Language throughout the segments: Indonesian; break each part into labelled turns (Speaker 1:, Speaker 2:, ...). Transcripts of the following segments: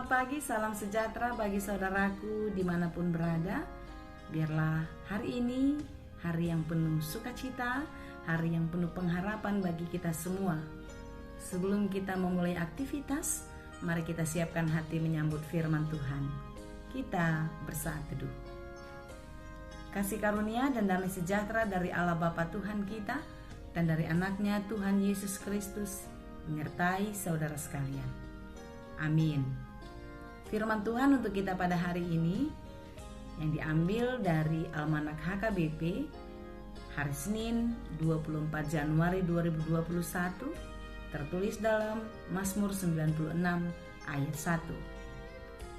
Speaker 1: Selamat pagi, salam sejahtera bagi saudaraku dimanapun berada. Biarlah hari ini hari yang penuh sukacita, hari yang penuh pengharapan bagi kita semua. Sebelum kita memulai aktivitas, mari kita siapkan hati menyambut firman Tuhan. Kita bersaat teduh. Kasih karunia dan damai sejahtera dari Allah Bapa Tuhan kita dan dari anaknya Tuhan Yesus Kristus menyertai saudara sekalian. Amin. Firman Tuhan untuk kita pada hari ini yang diambil dari Almanak HKBP hari Senin 24 Januari 2021, tertulis dalam Mazmur 96 ayat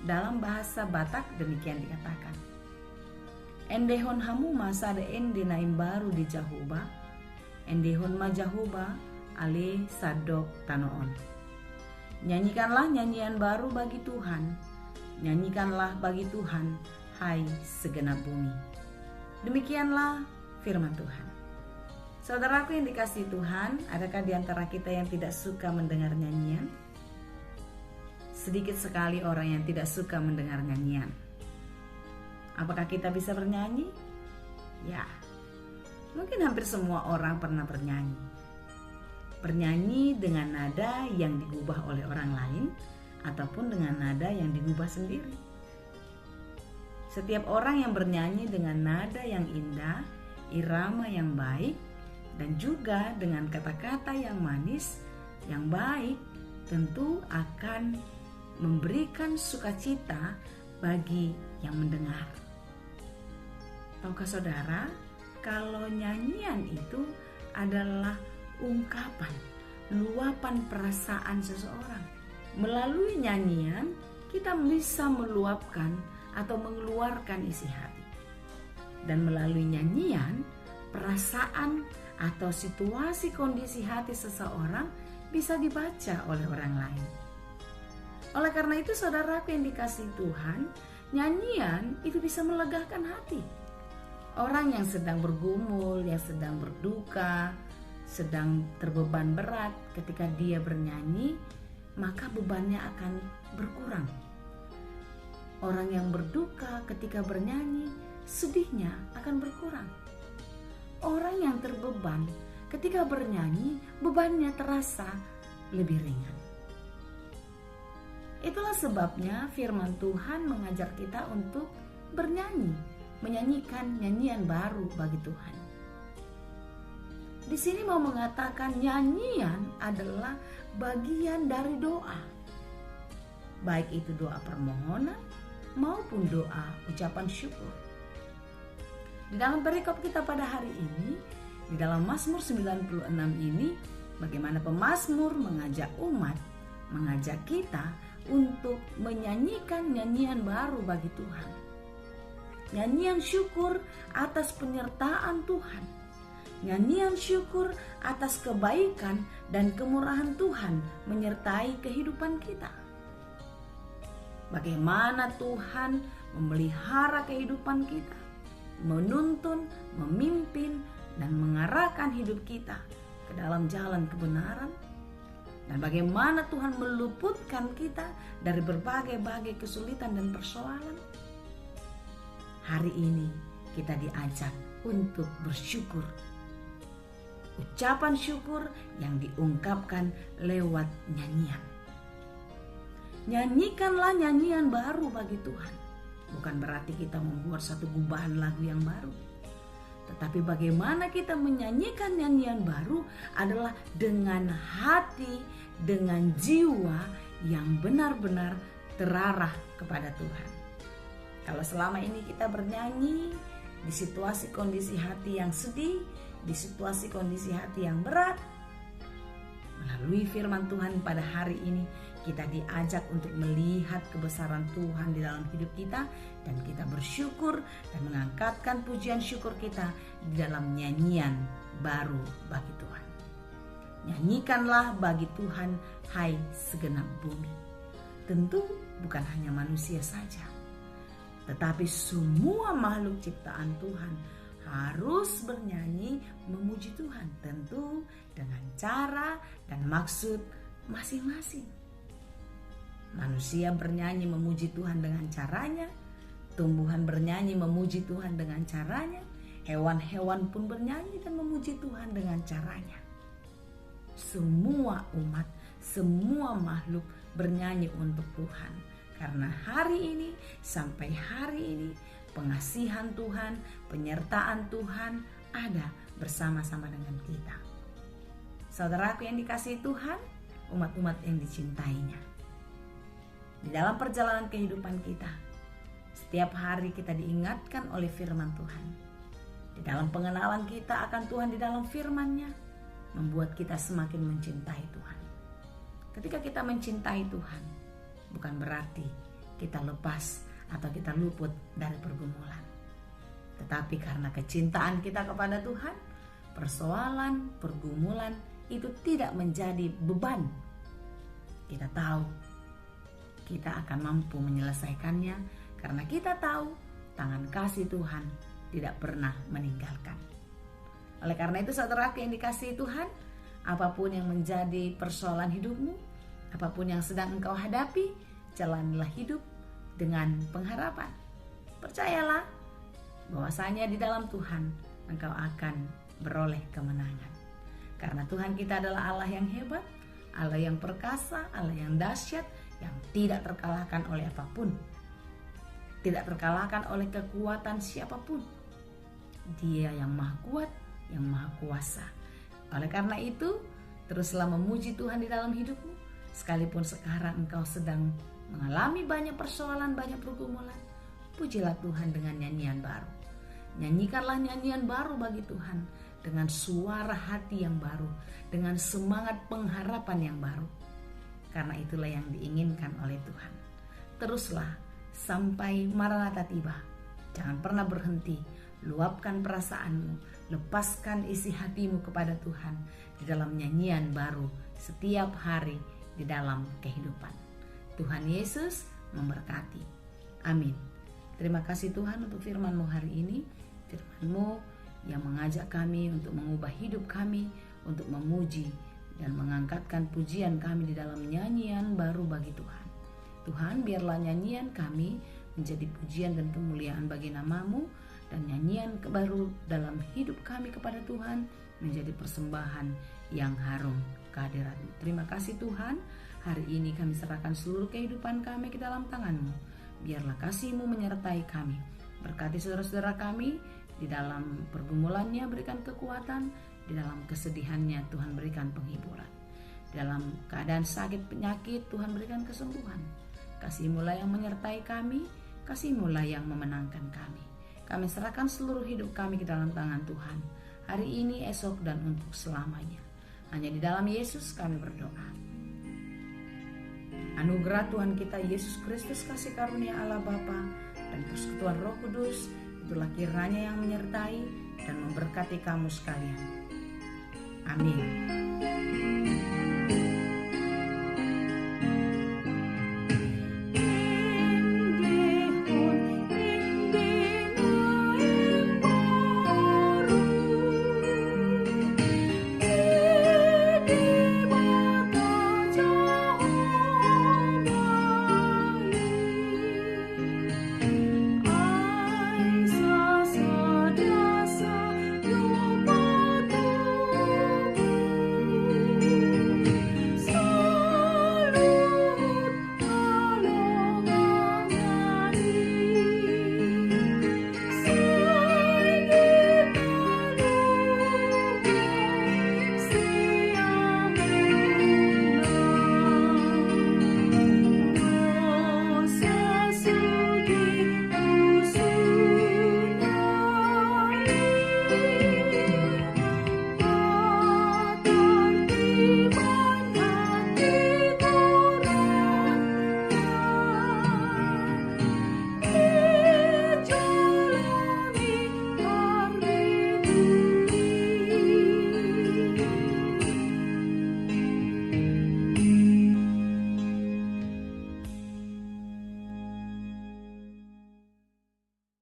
Speaker 1: 1. Dalam bahasa Batak demikian dikatakan: Endehon hamu masada ende naim baru di Jahuba, endehon ma Jahuba ale sadok tanoon. Nyanyikanlah nyanyian baru bagi Tuhan, nyanyikanlah bagi Tuhan, hai segenap bumi. Demikianlah firman Tuhan. Saudaraku yang dikasihi Tuhan, adakah di antara kita yang tidak suka mendengar nyanyian? Sedikit sekali orang yang tidak suka mendengar nyanyian. Apakah kita bisa bernyanyi? Ya, mungkin hampir semua orang pernah bernyanyi. Bernyanyi dengan nada yang digubah oleh orang lain ataupun dengan nada yang digubah sendiri. Setiap orang yang bernyanyi dengan nada yang indah, irama yang baik, dan juga dengan kata-kata yang manis, yang baik, tentu akan memberikan sukacita bagi yang mendengar. Tahukah saudara, kalau nyanyian itu adalah ungkapan, luapan perasaan seseorang. Melalui nyanyian, kita bisa meluapkan atau mengeluarkan isi hati. Dan melalui nyanyian, perasaan atau situasi kondisi hati seseorang bisa dibaca oleh orang lain. Oleh karena itu, saudaraku yang dikasihi Tuhan, nyanyian itu bisa melegakan hati. Orang yang sedang bergumul, yang sedang berduka, sedang terbeban berat, ketika dia bernyanyi, maka bebannya akan berkurang. Orang yang berduka ketika bernyanyi, sedihnya akan berkurang. Orang yang terbeban ketika bernyanyi, bebannya terasa lebih ringan. Itulah sebabnya firman Tuhan mengajar kita untuk bernyanyi, menyanyikan nyanyian baru bagi Tuhan. Di sini mau mengatakan nyanyian adalah bagian dari doa. Baik itu doa permohonan maupun doa ucapan syukur. Di dalam perikop kita pada hari ini, di dalam Mazmur 96 ini, bagaimana pemazmur mengajak umat, mengajak kita untuk menyanyikan nyanyian baru bagi Tuhan. Nyanyian syukur atas penyertaan Tuhan. Nyanyian syukur atas kebaikan dan kemurahan Tuhan menyertai kehidupan kita. Bagaimana Tuhan memelihara kehidupan kita, menuntun, memimpin, dan mengarahkan hidup kita ke dalam jalan kebenaran. Dan bagaimana Tuhan meluputkan kita dari berbagai-bagai kesulitan dan persoalan. Hari ini kita diajak untuk bersyukur. Ucapan syukur yang diungkapkan lewat nyanyian. Nyanyikanlah nyanyian baru bagi Tuhan. Bukan berarti kita membuat satu gubahan lagu yang baru. Tetapi bagaimana kita menyanyikan nyanyian baru adalah dengan hati, dengan jiwa yang benar-benar terarah kepada Tuhan. Kalau selama ini kita bernyanyi di situasi kondisi hati yang sedih, di situasi kondisi hati yang berat, melalui firman Tuhan pada hari ini kita diajak untuk melihat kebesaran Tuhan di dalam hidup kita, dan kita bersyukur dan mengangkatkan pujian syukur kita di dalam nyanyian baru bagi Tuhan. Nyanyikanlah bagi Tuhan, hai segenap bumi. Tentu bukan hanya manusia saja, tetapi semua makhluk ciptaan Tuhan harus bernyanyi memuji Tuhan, tentu dengan cara dan maksud masing-masing. Manusia bernyanyi memuji Tuhan dengan caranya, tumbuhan bernyanyi memuji Tuhan dengan caranya, hewan-hewan pun bernyanyi dan memuji Tuhan dengan caranya. Semua umat, semua makhluk bernyanyi untuk Tuhan. Karena hari ini sampai hari ini pengasihan Tuhan, penyertaan Tuhan ada bersama-sama dengan kita. Saudaraku yang dikasihi Tuhan, umat-umat yang dicintainya. Di dalam perjalanan kehidupan kita, setiap hari kita diingatkan oleh firman Tuhan. Di dalam pengenalan kita akan Tuhan di dalam firman-Nya, membuat kita semakin mencintai Tuhan. Ketika kita mencintai Tuhan, bukan berarti kita lepas atau kita luput dari pergumulan. Tetapi karena kecintaan kita kepada Tuhan, persoalan, pergumulan itu tidak menjadi beban. Kita tahu kita akan mampu menyelesaikannya karena kita tahu tangan kasih Tuhan tidak pernah meninggalkan. Oleh karena itu saudaraku yang dikasihi Tuhan, apapun yang menjadi persoalan hidupmu, apapun yang sedang engkau hadapi, jalanilah hidup dengan pengharapan. Percayalah bahwasanya di dalam Tuhan engkau akan beroleh kemenangan. Karena Tuhan kita adalah Allah yang hebat, Allah yang perkasa, Allah yang dahsyat, yang tidak terkalahkan oleh apapun, tidak terkalahkan oleh kekuatan siapapun. Dia yang maha kuat, yang maha kuasa. Oleh karena itu, teruslah memuji Tuhan di dalam hidupmu, sekalipun sekarang engkau sedang mengalami banyak persoalan, banyak pergumulan. Pujilah Tuhan dengan nyanyian baru. Nyanyikanlah nyanyian baru bagi Tuhan dengan suara hati yang baru, dengan semangat pengharapan yang baru. Karena itulah yang diinginkan oleh Tuhan. Teruslah sampai Maranatha tiba. Jangan pernah berhenti. Luapkan perasaanmu, lepaskan isi hatimu kepada Tuhan di dalam nyanyian baru setiap hari di dalam kehidupan. Tuhan Yesus memberkati. Amin. Terima kasih Tuhan untuk firman-Mu hari ini. Firman-Mu yang mengajak kami untuk mengubah hidup kami, untuk memuji dan mengangkatkan pujian kami di dalam nyanyian baru bagi Tuhan. Tuhan, biarlah nyanyian kami menjadi pujian dan kemuliaan bagi nama-Mu, dan nyanyian baru dalam hidup kami kepada Tuhan menjadi persembahan yang harum kehadirat-Mu. Terima kasih Tuhan, hari ini kami serahkan seluruh kehidupan kami ke dalam tangan-Mu. Biarlah kasih-Mu menyertai kami. Berkati saudara-saudara kami di dalam pergumulannya, berikan kekuatan. Di dalam kesedihannya Tuhan berikan penghiburan. Dalam keadaan sakit penyakit Tuhan berikan kesembuhan. Kasih-Mu lah yang menyertai kami, kasih-Mu lah yang memenangkan kami. Kami serahkan seluruh hidup kami ke dalam tangan Tuhan, hari ini, esok, dan untuk selamanya. Hanya di dalam Yesus kami berdoa. Anugerah Tuhan kita Yesus Kristus, kasih karunia Allah Bapa, dan persekutuan Roh Kudus, itulah kiranya yang menyertai dan memberkati kamu sekalian. Amin.